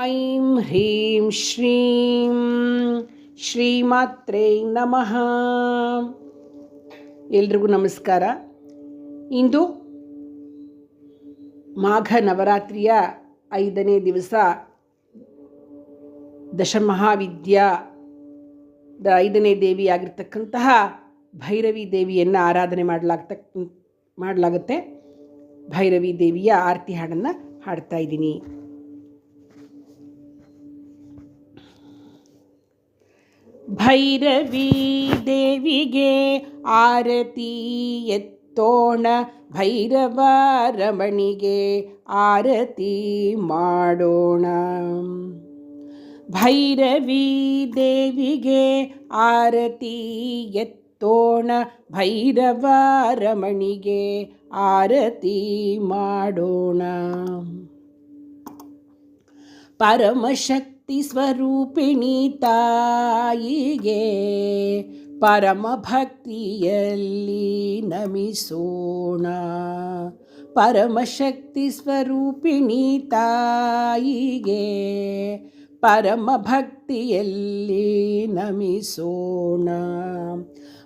ಐಂ ಹ್ರೀಂ ಶ್ರೀಂ ಶ್ರೀಮಾತ್ರೇ ನಮಃ. ಎಲ್ರಿಗೂ ನಮಸ್ಕಾರ. ಇಂದು ಮಾಘ ನವರಾತ್ರಿಯ 5ನೇ ದಿವಸ. ದಶಮಹಾವಿದ್ಯಾದ 5ನೇ ದೇವಿಯಾಗಿರ್ತಕ್ಕಂತಹ ಭೈರವಿ ದೇವಿಯನ್ನು ಆರಾಧನೆ ಮಾಡಲಾಗುತ್ತೆ. ಭೈರವಿ ದೇವಿಯ ಆರತಿ ಹಾಡನ್ನು ಹಾಡ್ತಾ ಇದ್ದೀನಿ. ಭೈರವಿ ದೇವಿಗೆ ಆರತಿ ಎತ್ತೋಣ, ಭೈರವ ರಮಣಿಗೆ ಆರತಿ ಮಾಡೋಣ. ಭೈರವಿ ದೇವಿಗೆ ಆರತಿ ಎತ್ತೋಣ, ಭೈರವ ರಮಣಿಗೆ ಆರತಿ ಮಾಡೋಣ. ಪರಮಶಕ್ತಿ ಸ್ವರೂಪಿಣಿ ತಾಯಿಗೆ ಪರಮ ಭಕ್ತಿಯಲ್ಲಿ ನಮಿಸೋಣ. ಪರಮಶಕ್ತಿ ಸ್ವರೂಪಿಣಿ ತಾಯಿಗೆ ಪರಮ ಭಕ್ತಿಯಲ್ಲಿ ನಮಿಸೋಣ.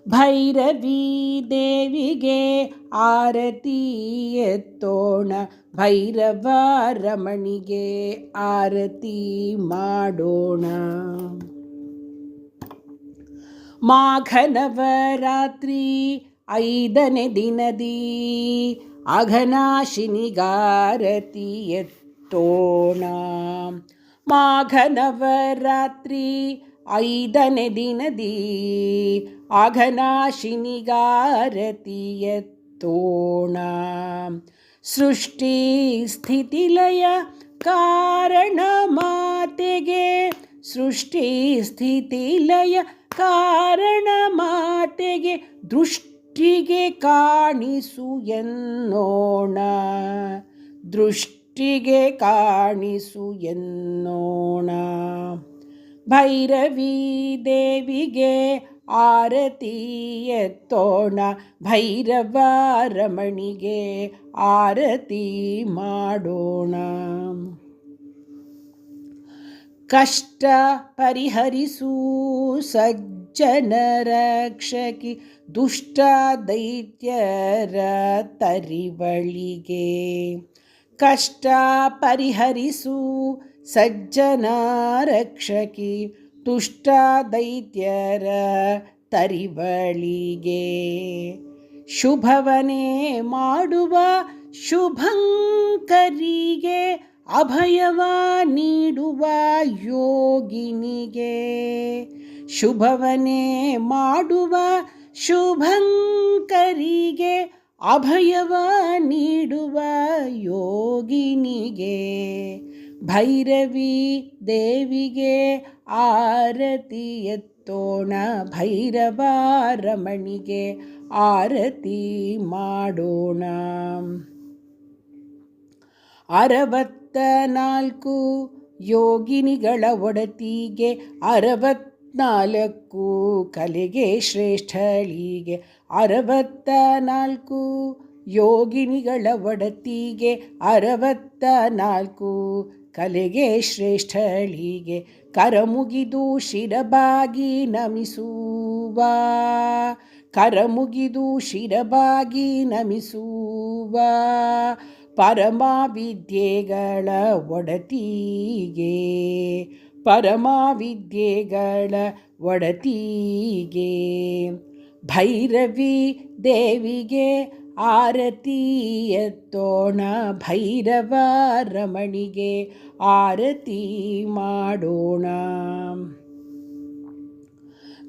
ಭೈರವಿ ದೇವಿಗೆ ಆರತಿ ಎತ್ತೋಣ, ಭೈರವ ರಮಣಿಗೆ ಆರತಿ ಮಾಡೋಣ. ಮಾಘ ನವರಾತ್ರಿ 5ನೇ ದಿನದಿ ಅಘನಾಶಿನಿಗಾರತಿ ಎತ್ತೋಣ. ಮಾಘ ನವರಾತ್ರಿ 5ನೇ ದಿನದಿ ಅಘನಾಶಿನಿಗಾರತಿ ಎತ್ತೋಣ. ಸೃಷ್ಟಿ ಸ್ಥಿತಿಲಯ ಕಾರಣ ಮಾತೆಗೆ, ಸೃಷ್ಟಿ ಸ್ಥಿತಿಲಯ ಕಾರಣ ಮಾತೆಗೆ ದೃಷ್ಟಿಗೆ ಕಾಣಿಸು ಎನ್ನೋಣ. ದೃಷ್ಟಿಗೆ ಕಾಣಿಸು ಎನ್ನೋಣ. ಭೈರವಿ ದೇವಿಗೆ ಆರತಿ ಎತ್ತೋಣ, ಭೈರವ ರಮಣಿಗೆ ಆರತಿ ಮಾಡೋಣ. ಕಷ್ಟ ಪರಿಹರಿಸು ಸಜ್ಜನ ರಕ್ಷಕಿ, ದುಷ್ಟ ದೈತ್ಯರ ತರಿವಳಿಗೆ. ಕಷ್ಟ ಪರಿಹರಿಸು ಸಜ್ಜನ ರಕ್ಷಕಿ, ದುಷ್ಟ ದೈತ್ಯರ ತರಿವಳಿಗೆ. ಶುಭವನೇ ಮಾಡುವ ಶುಭಂಕರಿಗೆ, ಅಭಯವ ನೀಡುವ ಯೋಗಿನಿಗೆ. ಶುಭವನೇ ಮಾಡುವ ಶುಭಂಕರಿಗೆ, ಅಭಯವ ನೀಡುವ ಯೋಗಿನಿಗೆ. ಭೈರವಿ ದೇವಿಗೆ ಆರತಿ ಎತ್ತೋಣ, ಭೈರವ ರಮಣಿಗೆ ಆರತಿ ಮಾಡೋಣ. 64 ಯೋಗಿನಿಗಳ ಒಡತಿಗೆ, 64 ಕಲೆಗೆ ಶ್ರೇಷ್ಠಳಿಗೆ. 64 ಯೋಗಿನಿಗಳ ಒಡತಿಗೆ, 64 ಕಲೆಗೆ ಶ್ರೇಷ್ಠಳಿಗೆ. ಕರಮುಗಿದು ಶಿರಬಾಗಿ ನಮಿಸುವ, ಕರಮುಗಿದು ಶಿರಬಾಗಿ ನಮಿಸುವ ಪರಮ ವಿದ್ಯೆಗಳ ಒಡತಿಗೆ, ಪರಮ ವಿದ್ಯೆಗಳ ಒಡತಿಗೆ. ಭೈರವಿ ದೇವಿಗೆ ಆರತಿ ಎತ್ತೋಣ, ಭೈರವ ರಮಣಿಗೆ ಆರತಿ ಮಾಡೋಣ.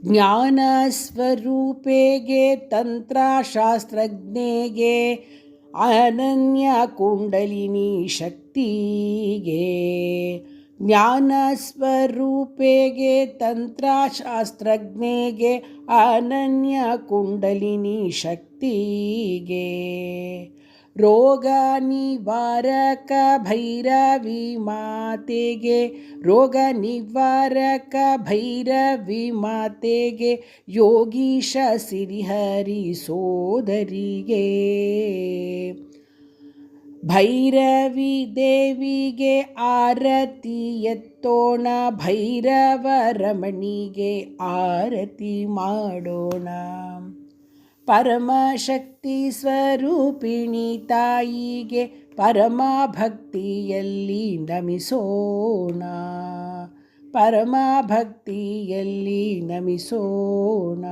ಜ್ಞಾನ ಸ್ವರೂಪೆಗೆ ತಂತ್ರಶಾಸ್ತ್ರಜ್ಞೆಗೆ, ಅನನ್ಯ ಕುಂಡಲಿನಿ ಶಕ್ತಿಗೆ. ಜ್ಞಾನ ಸ್ವರೂಪೆಗೆ ತಂತ್ರಶಾಸ್ತ್ರಜ್ಞೆಗೆ, ಅನನ್ಯ ಕುಂಡಲಿನಿ ಶಕ್ತಿಗೆ. ರೋಗ ನಿವಾರಕ ಭೈರವಿ ಮಾತೆಗೆ, ರೋಗ ನಿವಾರಕ ಭೈರವಿ ಮಾತೆಗೆ. ಯೋಗೀಶ ಸಿರಿಹರಿ ಸೋದರಿಗೆ, ಭೈರವಿ ದೇವಿಗೆ ಆರತಿ ಎತ್ತೋಣ, ಭೈರವರಮಣಿಗೆ ಆರತಿ ಮಾಡೋಣ. ಪರಮಶಕ್ತಿ ಸ್ವರೂಪಿಣಿ ತಾಯಿಗೆ ಪರಮ ಭಕ್ತಿಯಲ್ಲಿ ನಮಿಸೋಣ, ಪರಮ ಭಕ್ತಿಯಲ್ಲಿ ನಮಿಸೋಣ.